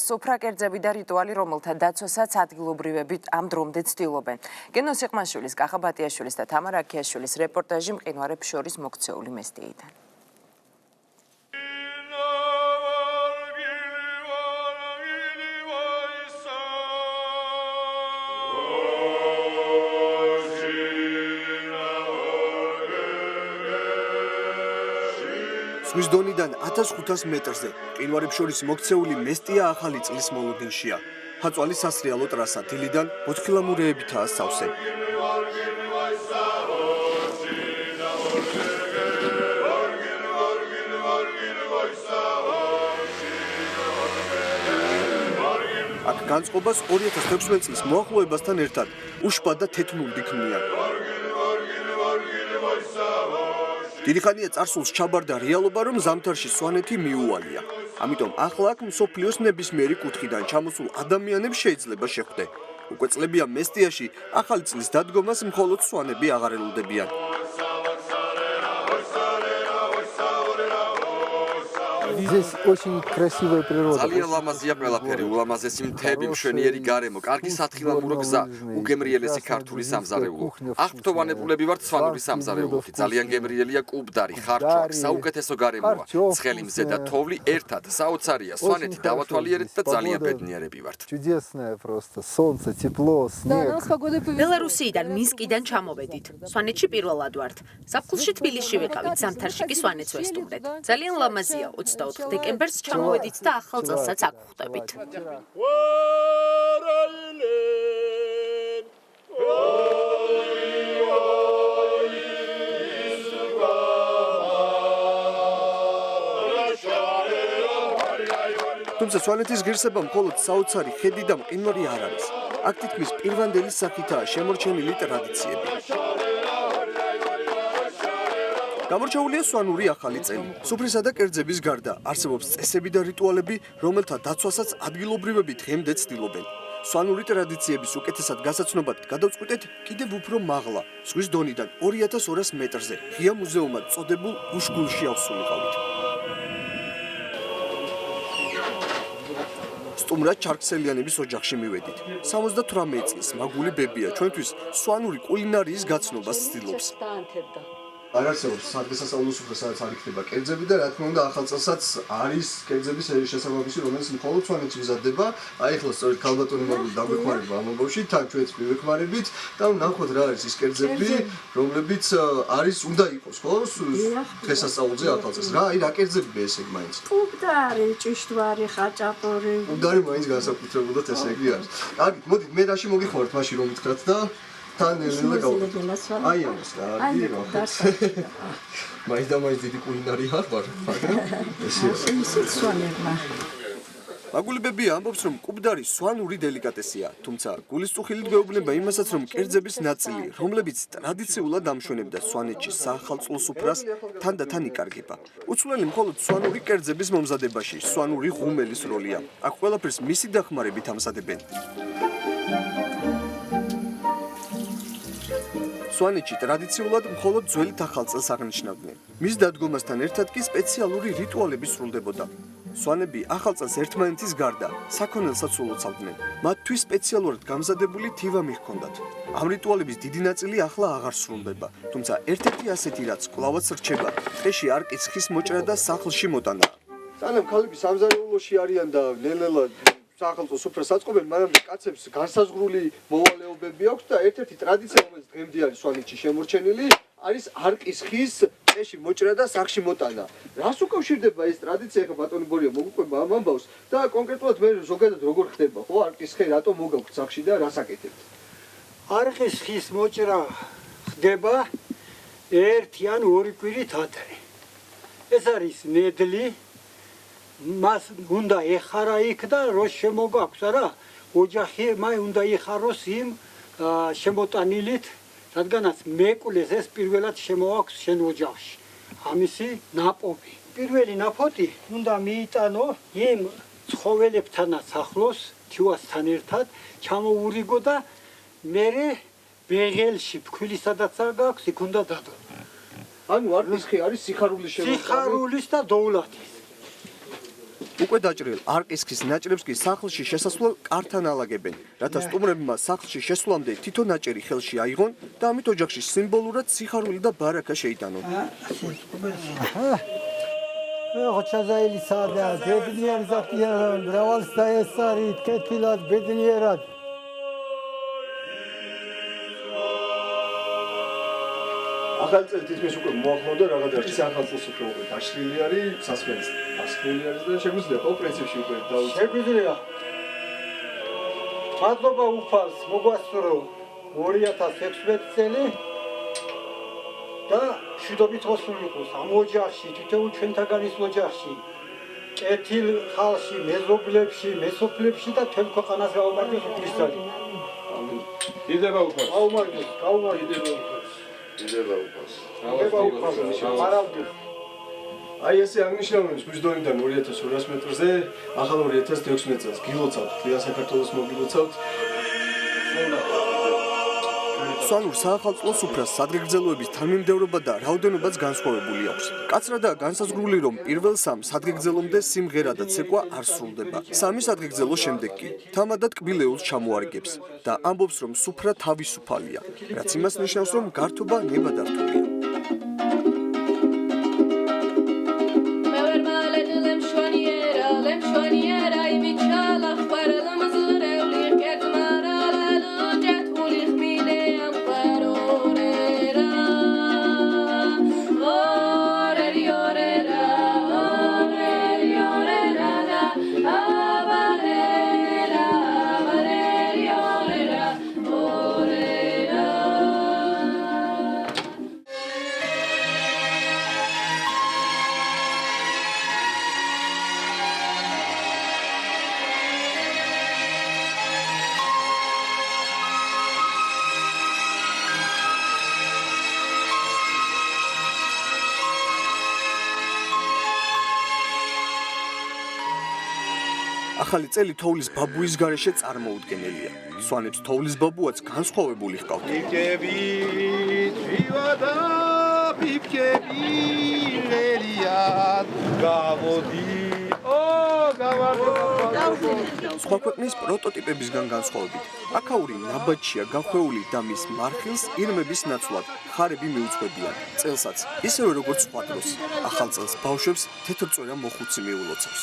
სუფრა კერძები და რიტუალი, რომელთა დაცვასაც ადგილობრივები ამ დრომდე ცდილობენ. გენო სიყმაშვილის, კახაბატიაშვილის და თამარ აქიაშვილის რეპორტაჟი მყინვარებს შორის მოქცეული მესტიიდან. ზღვის დონიდან 1500 მეტრზე მყინვარებს შორის მოქცეული მესტია ახალი წლის მოლოდინშია. ჰაწვალი სასრიალო ტრასა დილიდან მოთხილამურეებითაა სავსე. აქ განწყობას 2016 წლის მოახლოებასთან ერთად უშბა და თეთრმურდი ქმნიან. დიდი ხანია წარსულს ჩაბარდა რეალობა, რომ ზამთარში სვანეთი მიუვალია. ამიტომ ახლა აქ მსოფლიოს ნებისმიერი კუთხიდან ჩამოსულ ადამიანებს შეიძლება შეხვდე. უკვე წლებია მესტიაში ახალი წლის დადგომას მხოლოდ სვანები აღარ ელოდებიან. Здесь очень красивая природа. ძალიან ლამაზია ყველაფერი, ულამაზესი მთები, მშვენიერი გარემო, კარგი სათხილამურო გზა, უგემრიელესი ქართული სამზარეულო. აღფრთოვანებულები ვართ სვანური სამზარეულოთი. ძალიან გემრიელია კუბდარი, ხარჩვა, საუკეთესო გარემოა. ცხელი მზე და თოვლი ერთად საოცარია. სვანეთი დავათვალიერეთ და ძალიან ბედნიერები ვართ. Чудесное просто. Солнце, тепло, снег. ბელარუსიდან, მინსკიდან ჩამოვედით. სვანეთში პირველად ვართ. საფხულში თბილისში ვიყავით, ზამთარში კი სვანეთს ვესტუმრეთ. ძალიან ლამაზია. 24 დეკემბერს ჩამოვედით და ახალ წელსაც აქ ვხვდებით. თუმცა სვანეთის ღირსება მხოლოდ საოცარი ხედი და მყინვარი არ არის. აქ თითქმის პირვანდელი სახითაა შემორჩენილი ტრადიციები. გამორჩეულია სვანური ახალი წელი. სუფრისა და კერძების გარდა არსებობს წესები და რიტუალები, რომელთა დაცვასაც ადგილობრივები დღემდე ცდილობენ. სვანური ტრადიციების უკეთესად გასაცნობად გადავწყვიტეთ კიდევ უფრო მაღლა, ზღვის დონიდან 2200 მეტრზე, ღია მუზეუმად წოდებულ უშგულში ავსულიყავით. სტუმრად ჩარკსელიანების ოჯახში მივედით. 78 წლის მაგული ბებია ჩვენთვის სვანური კულინარიის გაცნობას ცდილობს. არ არსებობს სადღესასწაულო სუფრა, სადაც არ იქნება კერძები და რა თქმა უნდა ახალ წელსაც არის კერძების შესაბამისი, რომელიც მხოლოდ სვანეთში მზადდება. აი ახლა სწორედ ქალბატონი მაგული დაგვეხმარება ამ ამბავში, თან ჩვენც მივეხმარებით და ნახოთ რა არის ის კერძები, რომლებიც არის უნდა იყოს, ხო? დღესასწაულზე ახალ წელს. რა, აი რა კერძებია ესე მაინც? კუბდარი, ჭიშტვარი, ხაჭაპური. კუბდარი მაინც განსაკუთრებულად ესე იგი არის. კარგი, მოდით მე რაში მოგიხმართ მაშინ რომ ითხრათ და თან ელელა გავაკეთოთ. აი ამას რა, გირო. მაინც და მაინც დიდი კულინარი არ ვარ, მაგრამ ესეა. ისიც სვანებმა. მაგული ბებია ამბობს, რომ კუბდარი სვანური დელიკატესია, თუმცა გულისწუხილით გვეუბნება იმასაც, რომ კერძების ნაწილი, რომლებიც ტრადიციულად ამშვენებდა სვანეთში საახალწლო სუფრას, თანდათან იკარგება. უცვლელი მხოლოდ სვანური კერძების მომზადებაში, სვანური ღუმელის როლია. აქ ყველაფერს მისი დახმარებით ამზადებენ. სვანეთში ტრადიციულად მხოლოდ ძველით ახალ წელს აღნიშნავდნენ. მის დადგომასთან ერთად კი სპეციალური რიტუალები სრულდებოდა. სვანები ახალ წელს ერთმანეთის გარდა საქონელსაც ულოცავდნენ. მათთვის სპეციალურად გამზადებული თივა მიჰქონდათ. ამ რიტუალების დიდი ნაწილი ახლა აღარ სრულდება, თუმცა ერთ-ერთი ასეთი რაც კვლავაც რჩება, დღეში არყის ხის მოჭრა და სახლში მოტანა. სანამ ქალები სამზარეულოში არიან და ნელ-ნელა საახალწლო სუფრას აწყობენ, მანამდე კაცებს განსაზღვრული მოვალეობები აქვს და ერთ-ერთი ტრადიცია, რომელიც დღემდე არის სვანეთში შემორჩენილი, არის არყის ხის წეში მოჭრა და სახლში მოტანა. რას უკავშირდება ეს ტრადიცია? ხა ბატონი ბორია მოგუყვება ამ ამბავს და კონკრეტულად მე ზოგადად როგორ ხდება, ხო, არყის ხე რატომ მოგაქვთ სახლში და რას აკეთებთ? არყის ხის მოჭრა ხდება 1 ან 2 კვირით ადრე. ეს არის ნედლი. მას უნდა ეხარა იქ და რო შემოგაქვს არა ოჯახი მაი უნდა ეხაროს იმ შემოტანილით, რადგანაც მეკვლეს ეს პირველად შემოაქვს შენ ოჯახში. ამისი ნაპოვი. პირველი ნაფოტი უნდა მიიტანო იმ ცხოველებთანაც ახლოს, თივასთან ერთად ჩამოურიგო და მერე ბეღელში ფქვილისადაც არ გაქვს, იქ უნდა დადო. ანუ არყის ხე არის სიხარულის შემოყვანილი. სიხარულის და დოვლათის. უკვე დაჭრილ არყისქის ნაჭრებს კი სახლში შესასვლელ კართან ალაგებენ, რათა სტუმრებმა სახლში შესვლამდე თითო ნაჭერი ხელში აიღონ და ამით ოჯახში სიმბოლურად სიხარული და ბარაკა შეიტანონ. ხოჩაზაილი სადა ბედნიერ ზაფიარან ბრავალს დაესარით კეთილად ბედნიერად ახალი წელი თითქმის უკვე მოახლოვდა რაღაც არის ახალი წელს უკვე დაშლილი არის სასმელის დასრული არის და შეგვიძლია ხო პრინციპში უკვე შეგვიძლია მადლობა უფალს მოგვასწრო 2016 წელი და შუდობით მოსულიყოს ამ ოჯახში თითოეულ ჩვენთაგანის ოჯახში კეთილ ხალხში მეზობლებში მესოფლებში და თელ ქვეყანას გაუმარჯოს უფლისწალი დიდება უფალს გაუმარჯოს დიდება უფალს მარალდის აი ესე აღნიშნავენ მშვიდობიდან 2200 მეტრზე ახალ 2016 წელს გილოცავთ თლიან საქართველოს მოგილოცავთ სვანურ საახალწლო სუფრას სადღეგრძელოების თანმიმდევრობა და რაოდენობაც განსხვავებული აქვს. კაცრა და განსაზღვრული რომ პირველ სამ სადღეგრძელომდე სიმღერა და ცეკვა არ სრულდება. სამი სადღეგრძელოს შემდეგ კი თამადად კბილეულს ჩამოარიგებს და ამბობს რომ სუფრა თავისუფალია, რაც იმას ნიშნავს რომ გართობა ნებადართულია. ახალი წელი თოვლის ბაბუის გარეშე წარმოუდგენელია. სვანებს თოვლის ბაბუაც განსხვავებული ჰყავთ. პიპკები, თვივადა, პიპკები, ლერიად, გავოდი. სხვა ქვეყნის პროტოტიპებისგან განსხვავებით, აქაური ნაბაჯია გახვეული და მის მარხილს ირმების ნაცვლად ხარები მიუძღვებიან. წელსაც ისევე როგორც სხვა დროს, ახალ წელს ბავშვებს თეთრ წვერა მოხუცი მიულოცავს.